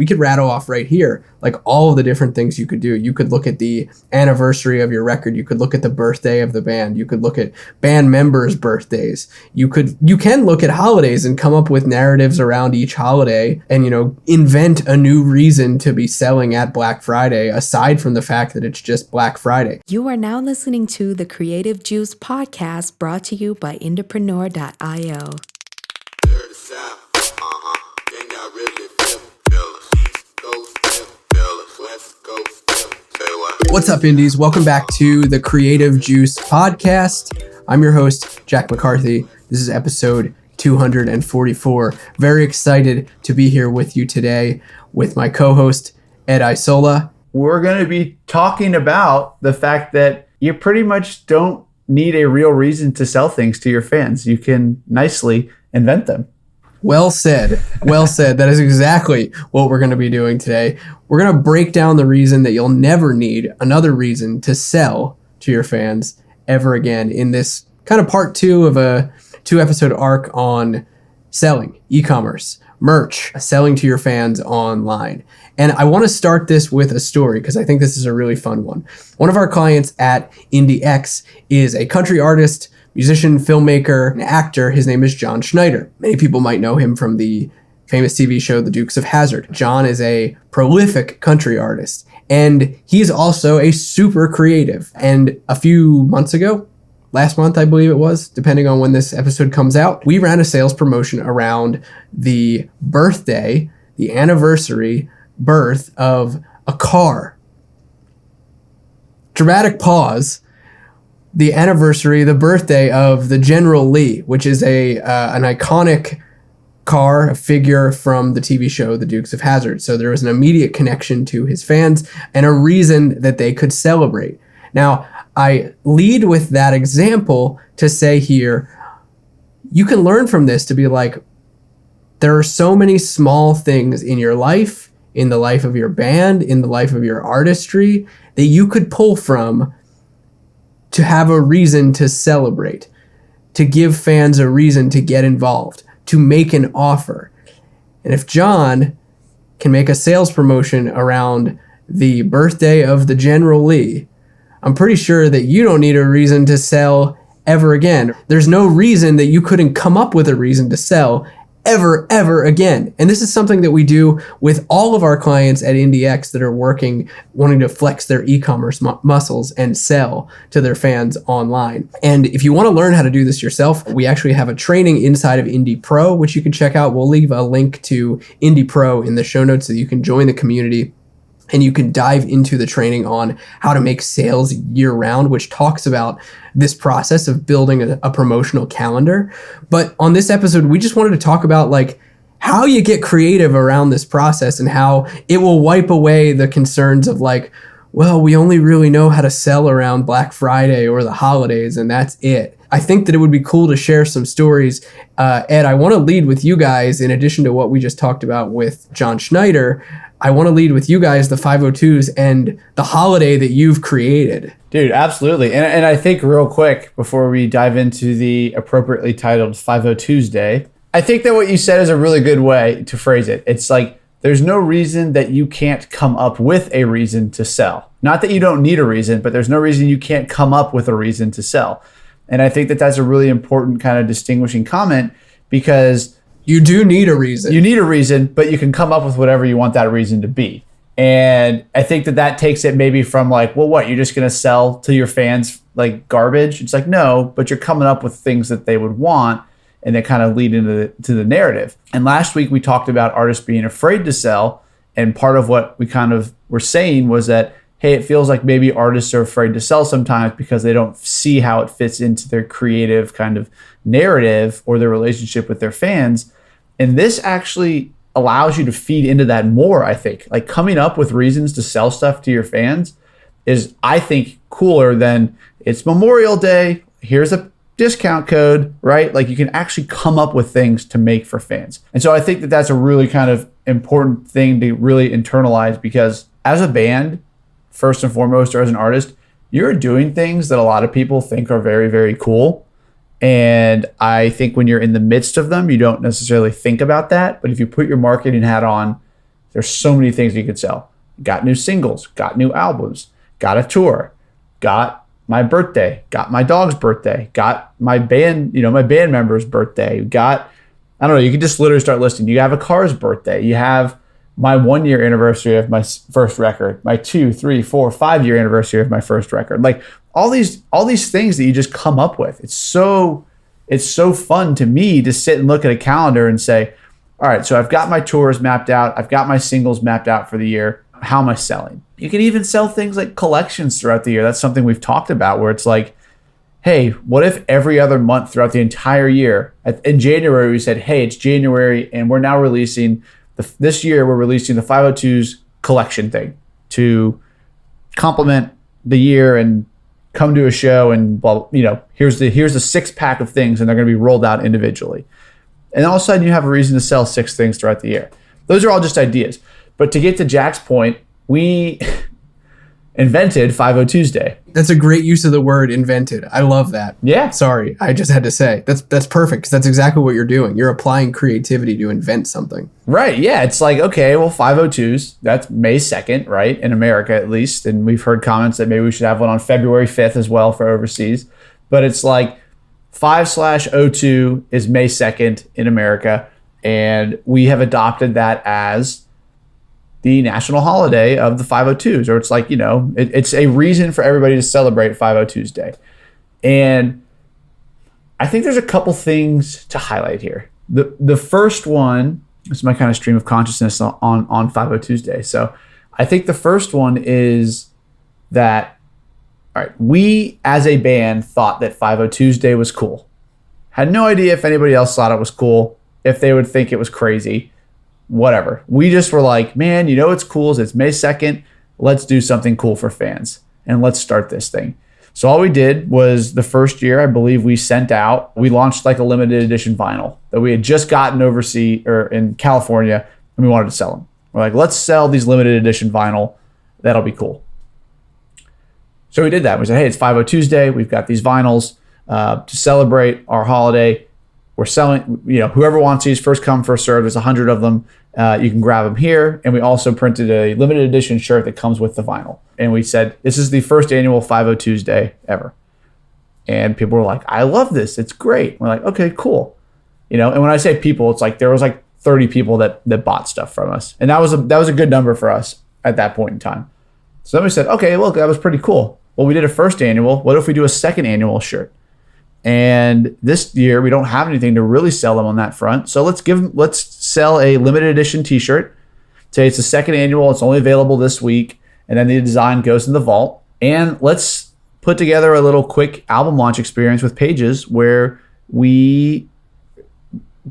we could rattle off right here, like all of the different things you could do. You could look at the anniversary of your record. You could look at the birthday of the band. You could look at band members' birthdays. You can look at holidays and come up with narratives around each holiday and, invent a new reason to be selling at Black Friday, aside from the fact that it's just Black Friday. You are now listening to the Creative Juice podcast, brought to you by Entrepreneur.io. What's up, Indies? Welcome back to the Creative Juice podcast. I'm your host, Jack McCarthy. This is episode 244. Very excited to be here with you today with my co-host, Ed Isola. We're going to be talking about the fact that you pretty much don't need a real reason to sell things to your fans. You can nicely invent them. Well said. Well said. That is exactly what we're going to be doing today. We're going to break down the reason that you'll never need another reason to sell to your fans ever again in this kind of part 2 of a 2-episode arc on selling, e-commerce, merch, selling to your fans online. And I want to start this with a story because I think this is a really fun one. One of our clients at IndieX is a country artist, musician, filmmaker, and actor. His name is John Schneider. Many people might know him from the famous TV show, The Dukes of Hazzard. John is a prolific country artist, and he's also a super creative. And a few months ago, last month, I believe it was, depending on when this episode comes out, we ran a sales promotion around the birthday, the anniversary birth of a car. Dramatic pause. The anniversary, the birthday of the General Lee, which is an iconic car, a figure from the TV show, The Dukes of Hazzard. So there was an immediate connection to his fans and a reason that they could celebrate. Now, I lead with that example to say here, you can learn from this to be like, there are so many small things in your life, in the life of your band, in the life of your artistry, that you could pull from to have a reason to celebrate, to give fans a reason to get involved, to make an offer. And if John can make a sales promotion around the birthday of the General Lee, I'm pretty sure that you don't need a reason to sell ever again. There's no reason that you couldn't come up with a reason to sell ever again. And this is something that we do with all of our clients at IndieX that are wanting to flex their e-commerce muscles and sell to their fans online. And if you want to learn how to do this yourself, we actually have a training inside of Indie Pro, which you can check out. We'll leave a link to Indie Pro in the show notes so that you can join the community and you can dive into the training on how to make sales year round, which talks about this process of building a promotional calendar. But on this episode, we just wanted to talk about like how you get creative around this process and how it will wipe away the concerns of like, well, we only really know how to sell around Black Friday or the holidays, and that's it. I think that it would be cool to share some stories. Ed, I want to lead with you guys, in addition to what we just talked about with John Schneider. I want to lead with you guys, the 502s, and the holiday that you've created. Dude, absolutely. And I think real quick, before we dive into the appropriately titled 502s Day, I think that what you said is a really good way to phrase it. It's like, there's no reason that you can't come up with a reason to sell. Not that you don't need a reason, but there's no reason you can't come up with a reason to sell. And I think that that's a really important kind of distinguishing comment, because you do need a reason. You need a reason, but you can come up with whatever you want that reason to be. And I think that takes it maybe from like, well, what, you're just going to sell to your fans like garbage? It's like, no, but you're coming up with things that they would want, and they kind of lead into the narrative. And last week we talked about artists being afraid to sell. And part of what we kind of were saying was that, hey, it feels like maybe artists are afraid to sell sometimes because they don't see how it fits into their creative kind of narrative or their relationship with their fans. And this actually allows you to feed into that more, I think. Like, coming up with reasons to sell stuff to your fans is, I think, cooler than it's Memorial Day, here's a discount code, right? Like, you can actually come up with things to make for fans. And so I think that that's a really kind of important thing to really internalize, because as a band, first and foremost, or as an artist, you're doing things that a lot of people think are very, very cool. And I think when you're in the midst of them, you don't necessarily think about that. But if you put your marketing hat on, There's so many things you could sell. Got new singles, got new albums, got a tour, got my birthday, got my dog's birthday, got my band, my band member's birthday, got, I don't know, you can just literally start listing. You have a car's birthday, you have my 1 year anniversary of my first record, my 2, 3, 4, 5 year anniversary of my first record. Like all these things that you just come up with. It's so fun to me to sit and look at a calendar and say, all right, so I've got my tours mapped out. I've got my singles mapped out for the year. How am I selling? You can even sell things like collections throughout the year. That's something we've talked about where it's like, hey, what if every other month throughout the entire year, in January, we said, hey, it's January and we're now releasing, this year we're releasing the 502's collection thing to complement the year and come to a show and blah, here's the 6-pack of things and they're going to be rolled out individually. And all of a sudden you have a reason to sell 6 things throughout the year. Those are all just ideas. But to get to Jack's point, we invented 50 Tuesday. That's a great use of the word invented. I love that. Yeah. Sorry, I just had to say. That's perfect because that's exactly what you're doing. You're applying creativity to invent something. Right. Yeah. It's like, okay, well, 502s, that's May 2nd, right? In America, at least. And we've heard comments that maybe we should have one on February 5th as well for overseas. But it's like 5/02 is May 2nd in America. And we have adopted that as the national holiday of the 502s, or it's like, it's a reason for everybody to celebrate 50 Tuesday. And I think there's a couple things to highlight here. The first one, this is my kind of stream of consciousness on 50 Tuesday. So I think the first one is that, all right, we as a band thought that 50 Tuesday was cool. Had no idea if anybody else thought it was cool, if they would think it was crazy. Whatever. We just were like, man, what's cool is it's May 2nd. Let's do something cool for fans and let's start this thing. So all we did was the first year, I believe we launched like a limited edition vinyl that we had just gotten overseas or in California and we wanted to sell them. We're like, let's sell these limited edition vinyl. That'll be cool. So we did that. We said, hey, it's 50 Tuesday. We've got these vinyls to celebrate our holiday. We're selling, whoever wants these, first come, first serve. There's 100 of them. You can grab them here. And we also printed a limited edition shirt that comes with the vinyl. And we said, this is the first annual 50 Tuesday ever. And people were like, I love this. It's great. We're like, okay, cool. And when I say people, it's like there was like 30 people that bought stuff from us. And that was a good number for us at that point in time. So then we said, okay, look, that was pretty cool. Well, we did a first annual. What if we do a second annual shirt? And this year we don't have anything to really sell them on that front. So let's sell a limited edition t-shirt. Say it's the second annual. It's only available this week. And then the design goes in the vault. And let's put together a little quick album launch experience with pages where we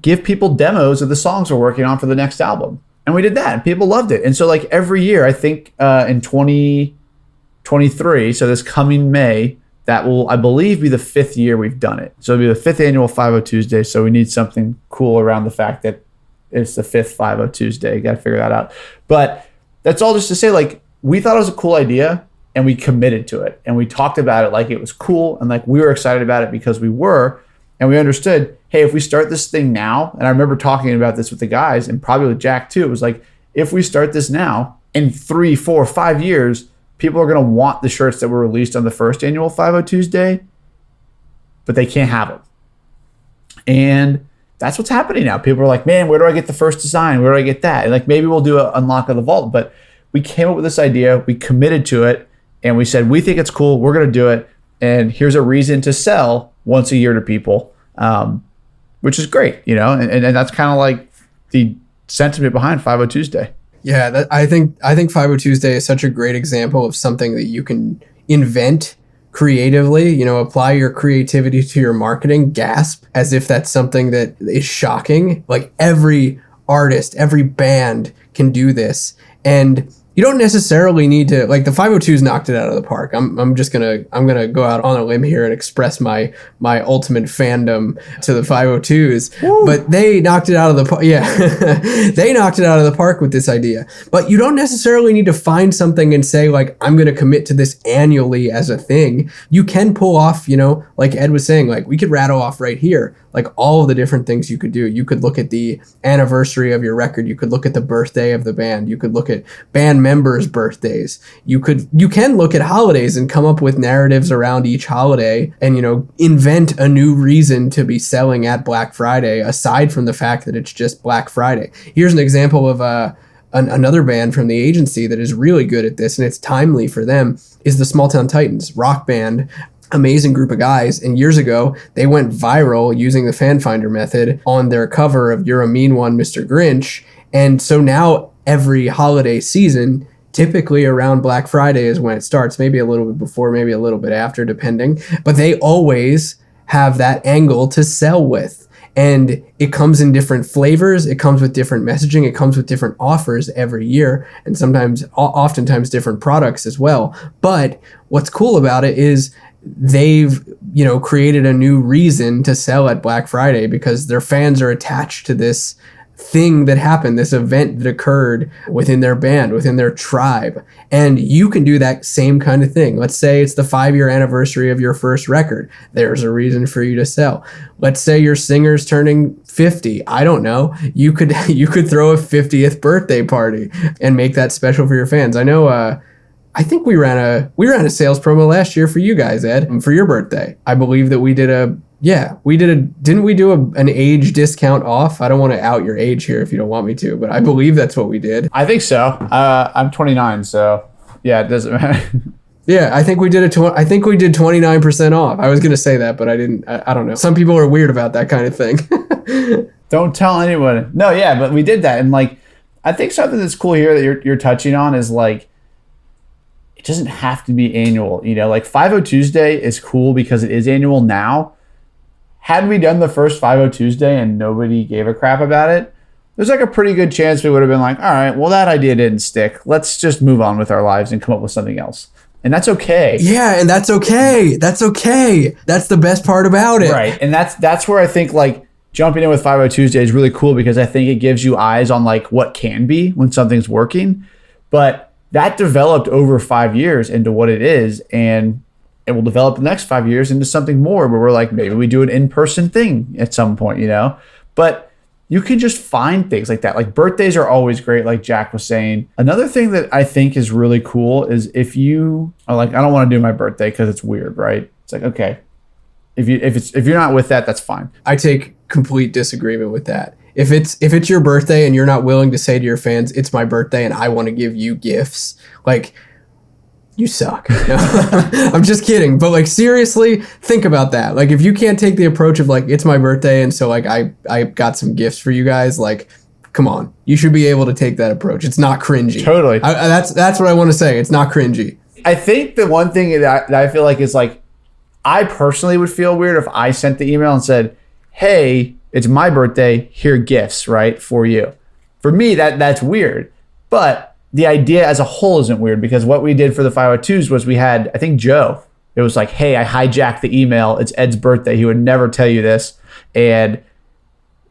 give people demos of the songs we're working on for the next album. And we did that and people loved it. And so like every year, I think in 2023, so this coming May, that will, I believe, be the 5th year we've done it. So it'll be the 5th annual 50 Tuesday. So we need something cool around the fact that it's the 5th 50 Tuesday. Got to figure that out. But that's all just to say, like, we thought it was a cool idea and we committed to it. And we talked about it like it was cool and like we were excited about it because we were. And we understood, hey, if we start this thing now, and I remember talking about this with the guys and probably with Jack too, it was like, if we start this now, in 3, 4, 5 years, people are going to want the shirts that were released on the first annual 50 Tuesday, but they can't have them. And that's what's happening now. People are like, man, where do I get the first design? Where do I get that? And like, maybe we'll do an unlock of the vault, but we came up with this idea. We committed to it and we said, we think it's cool. We're going to do it. And here's a reason to sell once a year to people, which is great, and that's kind of like the sentiment behind 50 Tuesday. Yeah, I think 50 Tuesday is such a great example of something that you can invent creatively, apply your creativity to your marketing, gasp, as if that's something that is shocking. Like every artist, every band can do this. And, you don't necessarily need to, like, the 502s knocked it out of the park. I'm gonna go out on a limb here and express my ultimate fandom to the 502s. Woo. But they knocked it out of the park. Yeah, they knocked it out of the park with this idea. But you don't necessarily need to find something and say, like, I'm gonna commit to this annually as a thing. You can pull off, you know, like Ed was saying, like, we could rattle off right here, like, all of the different things you could do. You could look at the anniversary of your record. You could look at the birthday of the band. You could look at band members' birthdays. You can look at holidays and come up with narratives around each holiday and, you know, invent a new reason to be selling at Black Friday, aside from the fact that it's just Black Friday. Here's an example of another band from the agency that is really good at this, and it's timely for them, is the Small Town Titans, rock band. Amazing group of guys, and years ago they went viral using the fan finder method on their cover of You're a Mean One, Mr. Grinch. And so now every holiday season, typically around Black Friday is when it starts, maybe a little bit before, maybe a little bit after, depending, but they always have that angle to sell with. And it comes in different flavors, it comes with different messaging, it comes with different offers every year, and oftentimes different products as well. But what's cool about it is they've, you know, created a new reason to sell at Black Friday because their fans are attached to this thing that happened, this event that occurred within their band, within their tribe. And you can do that same kind of thing. Let's say it's the 5-year anniversary of your first record. There's a reason for you to sell. Let's say your singer's turning 50. I don't know. You could throw a 50th birthday party and make that special for your fans. I know I think we ran a sales promo last year for you guys, Ed, for your birthday. I believe that didn't we do an age discount off? I don't want to out your age here if you don't want me to, but I believe that's what we did. I think so. I'm 29, so yeah, it doesn't matter. Yeah, I think we did 29% off. I was going to say that, but I didn't. I don't know. Some people are weird about that kind of thing. Don't tell anyone. No, yeah, but we did that. And like, I think something that's cool here that you're touching on is like, it doesn't have to be annual, you know, like 50 Tuesday is cool because it is annual now. Had we done the first 50 Tuesday and nobody gave a crap about it, there's like a pretty good chance we would have been like, all right, well, that idea didn't stick. Let's just move on with our lives and come up with something else. And that's okay. Yeah, and that's okay. That's okay. That's the best part about it. Right. And that's where I think like jumping in with 50 Tuesday is really cool because I think it gives you eyes on like what can be when something's working. But that developed over 5 years into what it is, and it will develop the next 5 years into something more where we're like, maybe we do an in-person thing at some point, you know? But you can just find things like that. Like birthdays are always great, like Jack was saying. Another thing that I think is really cool is if you are like, I don't want to do my birthday because it's weird, right? It's like, okay, if you're not with that, that's fine. I take complete disagreement with that. If it's your birthday and you're not willing to say to your fans, it's my birthday and I want to give you gifts, like, you suck. No. I'm just kidding. But like, seriously, think about that. Like, if you can't take the approach of like, it's my birthday and so like I got some gifts for you guys, like, come on. You should be able to take that approach. It's not cringy. Totally. That's what I want to say. It's not cringy. I think the one thing that I feel like is like, I personally would feel weird if I sent the email and said, hey, it's my birthday, here are gifts, right, for you. For me, that's weird. But the idea as a whole isn't weird because what we did for the 502s was we had, I think, Joe. It was like, hey, I hijacked the email. It's Ed's birthday. He would never tell you this. And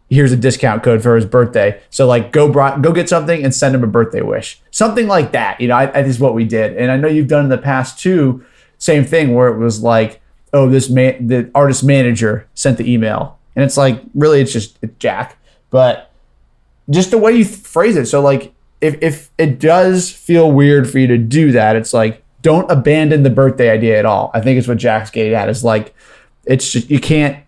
here's a discount code for his birthday. So like, go get something and send him a birthday wish. Something like that, you know, I is what we did. And I know you've done in the past too, same thing where it was like, oh, the artist manager sent the email. And it's like, really, it's Jack. But just the way you phrase it. So like, if it does feel weird for you to do that, it's like, don't abandon the birthday idea at all. I think it's what Jack's getting at is like, it's just, you can't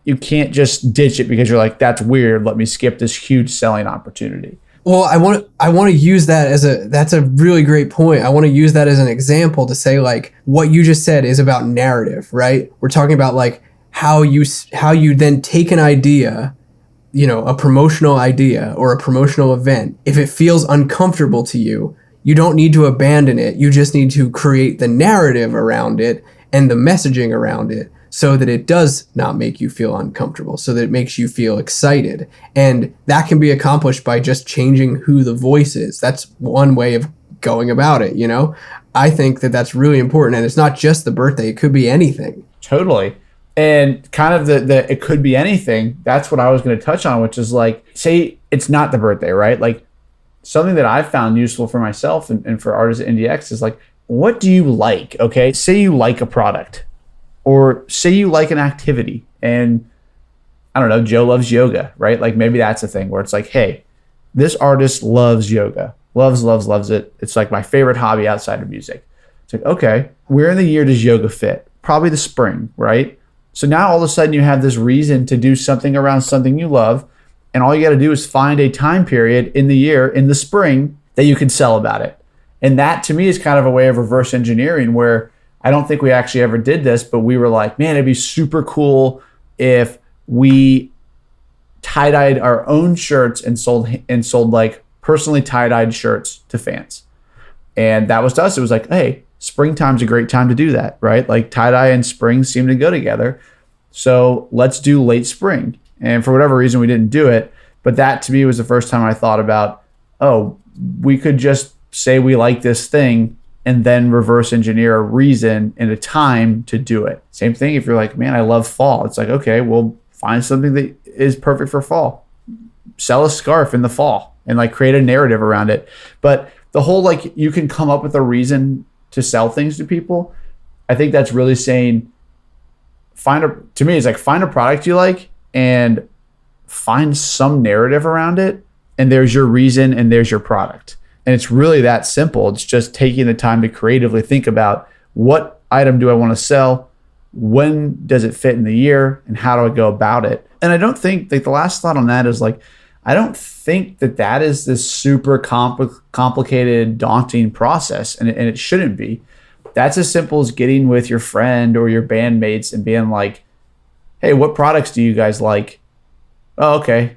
just ditch it because you're like, that's weird. Let me skip this huge selling opportunity. Well, I want to use that that's a really great point. I want to use that as an example to say like, what you just said is about narrative, right? We're talking about like, how you then take an idea, you know, a promotional idea or a promotional event. If it feels uncomfortable to you, you don't need to abandon it. You just need to create the narrative around it and the messaging around it so that it does not make you feel uncomfortable, so that it makes you feel excited. And that can be accomplished by just changing who the voice is. That's one way of going about it, you know? I think that that's really important. And it's not just the birthday, it could be anything. Totally. And kind of the it could be anything. That's what I was going to touch on, which is like, say it's not the birthday, right? Like something that I've found useful for myself and for artists at IndieX is like, what do you like? Okay. Say you like a product or say you like an activity and I don't know, Joe loves yoga, right? Like maybe that's a thing where it's like, hey, this artist loves yoga, loves it. It's like my favorite hobby outside of music. It's like, okay, where in the year does yoga fit? Probably the spring, right? So now all of a sudden you have this reason to do something around something you love. And all you got to do is find a time period in the year, in the spring, that you can sell about it. And that to me is kind of a way of reverse engineering where I don't think we actually ever did this, but we were like, man, it'd be super cool if we tie-dyed our own shirts and sold like personally tie-dyed shirts to fans. And that was to us. It was like, hey, springtime's a great time to do that, right? Like tie-dye and spring seem to go together. So let's do late spring. And for whatever reason, we didn't do it. But that to me was the first time I thought about, oh, we could just say we like this thing and then reverse engineer a reason and a time to do it. Same thing if you're like, man, I love fall. It's like, okay, well, find something that is perfect for fall. Sell a scarf in the fall and like create a narrative around it. But the whole like you can come up with a reason to sell things to people. I think that's really saying to me it's like find a product you like and find some narrative around it and there's your reason and there's your product. And it's really that simple. It's just taking the time to creatively think about what item do I want to sell? When does it fit in the year and how do I go about it? And I don't think like the last thought on that is like, I don't think that is this super complicated, daunting process. And it shouldn't be. That's as simple as getting with your friend or your bandmates and being like, hey, what products do you guys like? Oh, okay.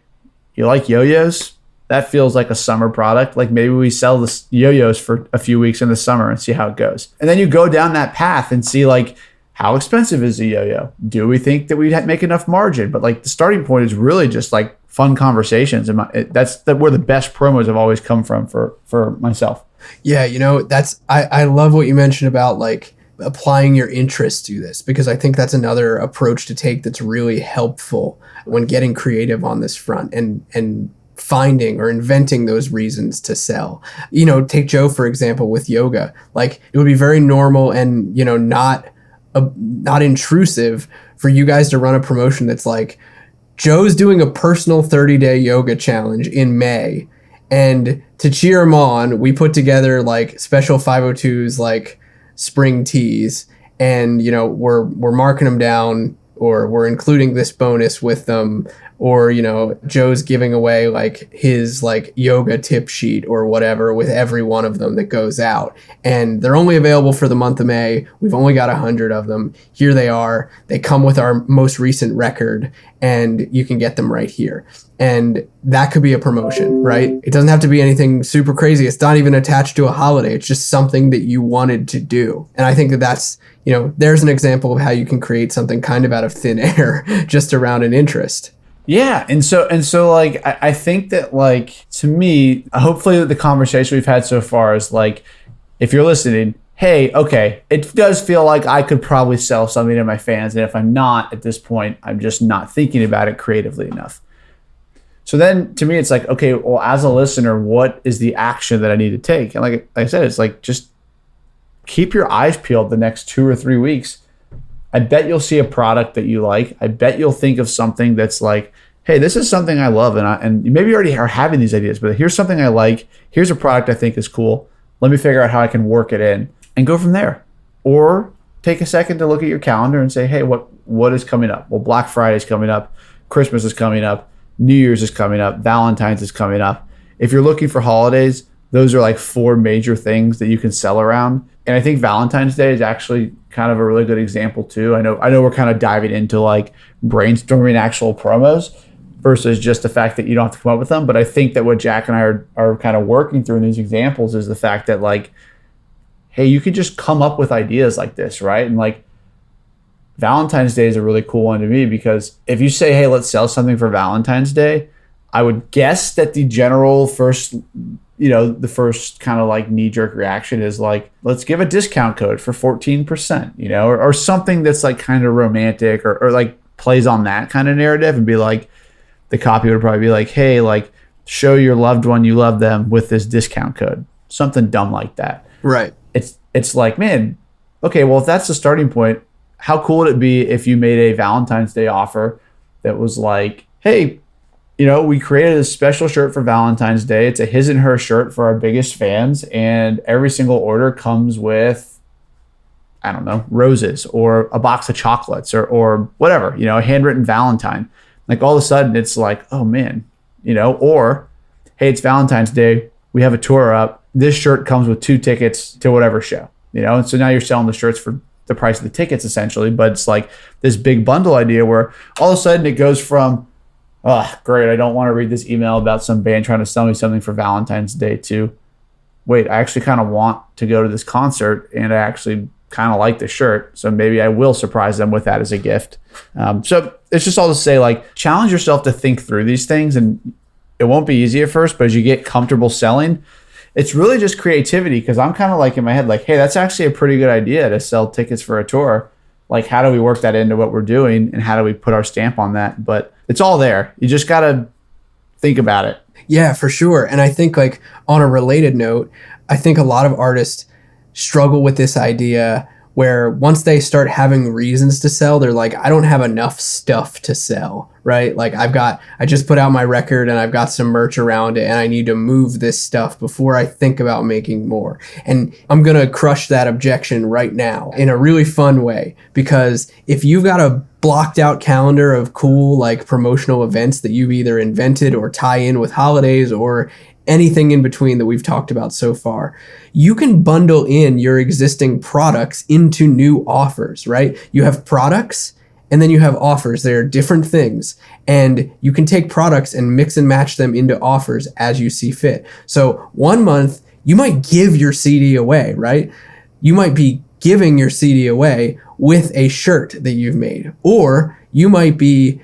You like yo-yos? That feels like a summer product. Like maybe we sell the yo-yos for a few weeks in the summer and see how it goes. And then you go down that path and see like, how expensive is a yo-yo? Do we think that we'd make enough margin? But like the starting point is really just like fun conversations. And that's where the best promos have always come from for myself. Yeah, you know, I love what you mentioned about like applying your interest to this, because I think that's another approach to take that's really helpful when getting creative on this front and finding or inventing those reasons to sell. You know, take Joe, for example, with yoga. Like it would be very normal and, you know, not intrusive for you guys to run a promotion that's like, Joe's doing a personal 30-day yoga challenge in May. And to cheer him on, we put together like special 502s, like spring tees. And, you know, we're marking them down, or we're including this bonus with them. Or, you know, Joe's giving away like his like yoga tip sheet or whatever with every one of them that goes out. And they're only available for the month of May. We've only got 100 of them. Here they are. They come with our most recent record and you can get them right here. And that could be a promotion, right? It doesn't have to be anything super crazy. It's not even attached to a holiday. It's just something that you wanted to do. And I think that that's, you know, there's an example of how you can create something kind of out of thin air just around an interest. Yeah. And so like, I think that like, to me, hopefully the conversation we've had so far is like, if you're listening, hey, okay, it does feel like I could probably sell something to my fans. And if I'm not at this point, I'm just not thinking about it creatively enough. So then to me, it's like, okay, well, as a listener, what is the action that I need to take? And like I said, it's like, just keep your eyes peeled the next 2 or 3 weeks. I bet you'll see a product that you like. I bet you'll think of something that's like, hey, this is something I love. And maybe you already are having these ideas, but here's something I like. Here's a product I think is cool. Let me figure out how I can work it in and go from there. Or take a second to look at your calendar and say, hey, what is coming up? Well, Black Friday is coming up. Christmas is coming up. New Year's is coming up. Valentine's is coming up. If you're looking for holidays, those are like 4 major things that you can sell around. And I think Valentine's Day is actually kind of a really good example too. I know we're kind of diving into like brainstorming actual promos versus just the fact that you don't have to come up with them. But I think that what Jack and I are kind of working through in these examples is the fact that like, hey, you could just come up with ideas like this, right? And like Valentine's Day is a really cool one to me, because if you say, hey, let's sell something for Valentine's Day, I would guess that the general first the first kind of like knee jerk reaction is like, let's give a discount code for 14%, or something that's like kind of romantic or like plays on that kind of narrative, and be like, the copy would probably be like, hey, like, show your loved one you love them with this discount code, something dumb like that. Right. It's like, man, okay, well, if that's the starting point, how cool would it be if you made a Valentine's Day offer that was like, hey, we created a special shirt for Valentine's Day. It's a his and her shirt for our biggest fans. And every single order comes with, I don't know, roses or a box of chocolates or whatever, a handwritten Valentine. Like all of a sudden it's like, oh man, or hey, it's Valentine's Day. We have a tour up. This shirt comes with 2 tickets to whatever show, and so now you're selling the shirts for the price of the tickets essentially. But it's like this big bundle idea where all of a sudden it goes from, oh, great, I don't want to read this email about some band trying to sell me something for Valentine's Day, to, wait, I actually kind of want to go to this concert and I actually kind of like the shirt. So maybe I will surprise them with that as a gift. So it's just all to say, like, challenge yourself to think through these things, and it won't be easy at first, but as you get comfortable selling, it's really just creativity. Because I'm kind of like in my head, like, hey, that's actually a pretty good idea to sell tickets for a tour. Like, how do we work that into what we're doing, and how do we put our stamp on that? But it's all there. You just got to think about it. Yeah, for sure. And I think, like, on a related note, I think a lot of artists struggle with this idea where once they start having reasons to sell, they're like, I don't have enough stuff to sell, right? Like, I just put out my record and I've got some merch around it and I need to move this stuff before I think about making more. And I'm going to crush that objection right now in a really fun way, because if you've got a blocked out calendar of cool, like, promotional events that you've either invented or tie in with holidays or anything in between that we've talked about so far, you can bundle in your existing products into new offers, right? You have products and then you have offers. They're different things, and you can take products and mix and match them into offers as you see fit. So 1 month, you might give your CD away, right? You might be giving your CD away with a shirt that you've made, or you might be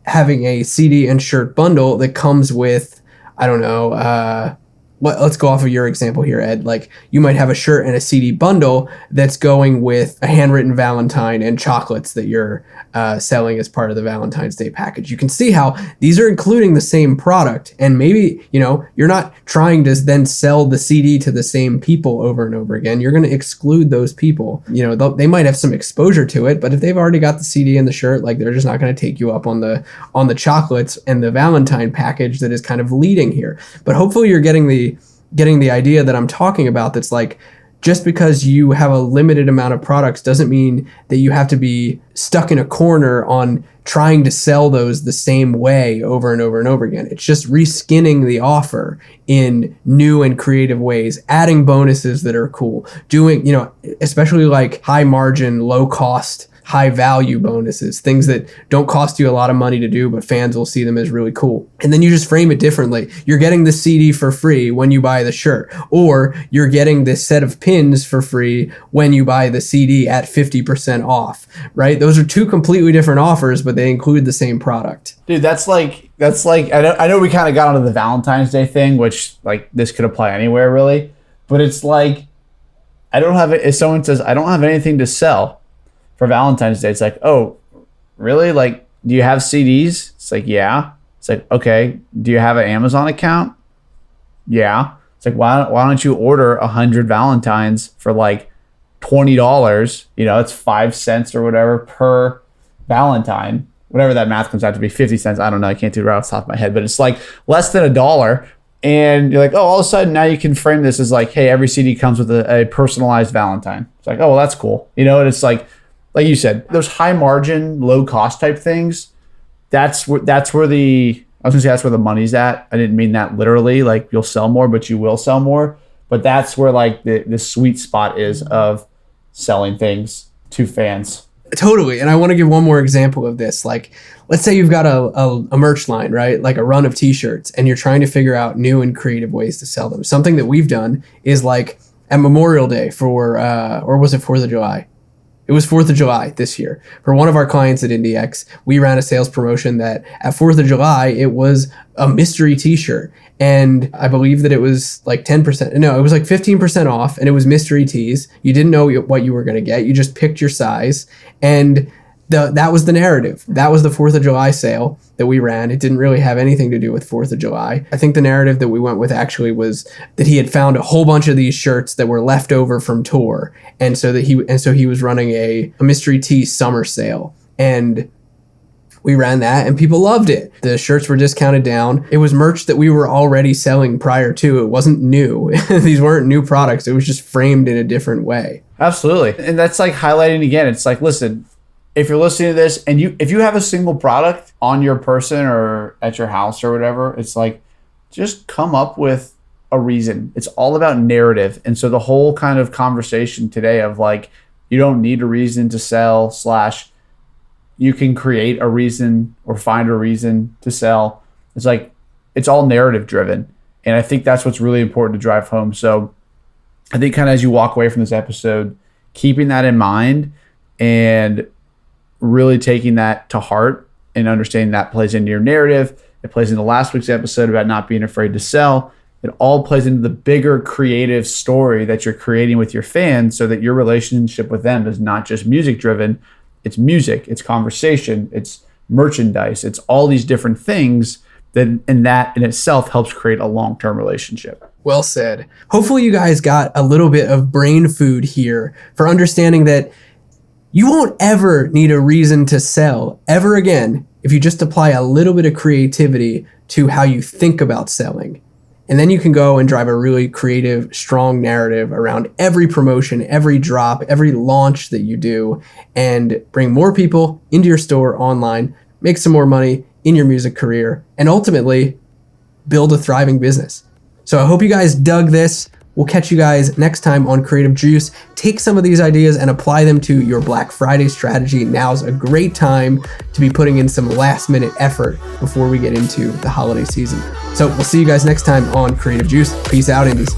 having a CD and shirt bundle that comes with, I don't know, let's go off of your example here, Ed. Like, you might have a shirt and a CD bundle that's going with a handwritten Valentine and chocolates that you're selling as part of the Valentine's Day package. You can see how these are including the same product, and maybe, you're not trying to then sell the CD to the same people over and over again. You're going to exclude those people. They might have some exposure to it, but if they've already got the CD and the shirt, like, they're just not going to take you up on the chocolates and the Valentine package that is kind of leading here. But hopefully you're getting the idea that I'm talking about. That's like, just because you have a limited amount of products doesn't mean that you have to be stuck in a corner on trying to sell those the same way over and over and over again. It's just reskinning the offer in new and creative ways, adding bonuses that are cool, doing, especially like high margin, low cost, high value bonuses, things that don't cost you a lot of money to do, but fans will see them as really cool. And then you just frame it differently. You're getting the CD for free when you buy the shirt, or you're getting this set of pins for free when you buy the CD at 50% off, right? Those are two completely different offers, but they include the same product. Dude, that's like, I know we kind of got onto the Valentine's Day thing, which, like, this could apply anywhere really, but it's like, if someone says, I don't have anything to sell for Valentine's Day, it's like, oh, really? Like, do you have CDs? It's like, yeah. It's like, okay, do you have an Amazon account? Yeah. It's like, why don't you order 100 Valentines for like $20? It's 5 cents or whatever per Valentine. Whatever that math comes out to be, 50 cents. I don't know. I can't do it right off the top of my head, but it's like less than $1. And you're like, oh, all of a sudden now you can frame this as like, hey, every CD comes with a personalized Valentine. It's like, oh, well, that's cool. And it's like you said, those high margin, low cost type things, that's where the money's at. I didn't mean that literally, like, you'll sell more, but you will sell more. But that's where, like, the sweet spot is of selling things to fans. Totally. And I want to give one more example of this. Like, let's say you've got a merch line, right? Like a run of t-shirts, and you're trying to figure out new and creative ways to sell them. Something that we've done is, like, at Memorial Day or was it 4th of July? It was 4th of July this year. For one of our clients at IndieX, we ran a sales promotion that at 4th of July, it was a mystery t-shirt. And I believe that it was like 10%. No, it was like 15% off, and it was mystery teas. You didn't know what you were going to get. You just picked your size. And that was the narrative. That was the 4th of July sale that we ran. It didn't really have anything to do with 4th of July. I think the narrative that we went with actually was that he had found a whole bunch of these shirts that were left over from tour. And so he was running a mystery tea summer sale. And we ran that and people loved it. The shirts were discounted down. It was merch that we were already selling prior to. It wasn't new. These weren't new products. It was just framed in a different way. Absolutely. And that's like highlighting again. It's like, listen, if you're listening to this and if you have a single product on your person or at your house or whatever, it's like, just come up with a reason. It's all about narrative. And so the whole kind of conversation today of like, you don't need a reason to sell / you can create a reason or find a reason to sell. It's like, it's all narrative driven. And I think that's what's really important to drive home. So I think kind of as you walk away from this episode, keeping that in mind and really taking that to heart and understanding that plays into your narrative. It plays into last week's episode about not being afraid to sell. It all plays into the bigger creative story that you're creating with your fans so that your relationship with them is not just music driven. It's music, it's conversation, it's merchandise, it's all these different things that in itself helps create a long-term relationship. Well said. Hopefully you guys got a little bit of brain food here for understanding that you won't ever need a reason to sell ever again if you just apply a little bit of creativity to how you think about selling. And then you can go and drive a really creative, strong narrative around every promotion, every drop, every launch that you do, and bring more people into your store online, make some more money in your music career, and ultimately build a thriving business. So I hope you guys dug this. We'll catch you guys next time on Creative Juice. Take some of these ideas and apply them to your Black Friday strategy. Now's a great time to be putting in some last minute effort before we get into the holiday season. So we'll see you guys next time on Creative Juice. Peace out, Indies.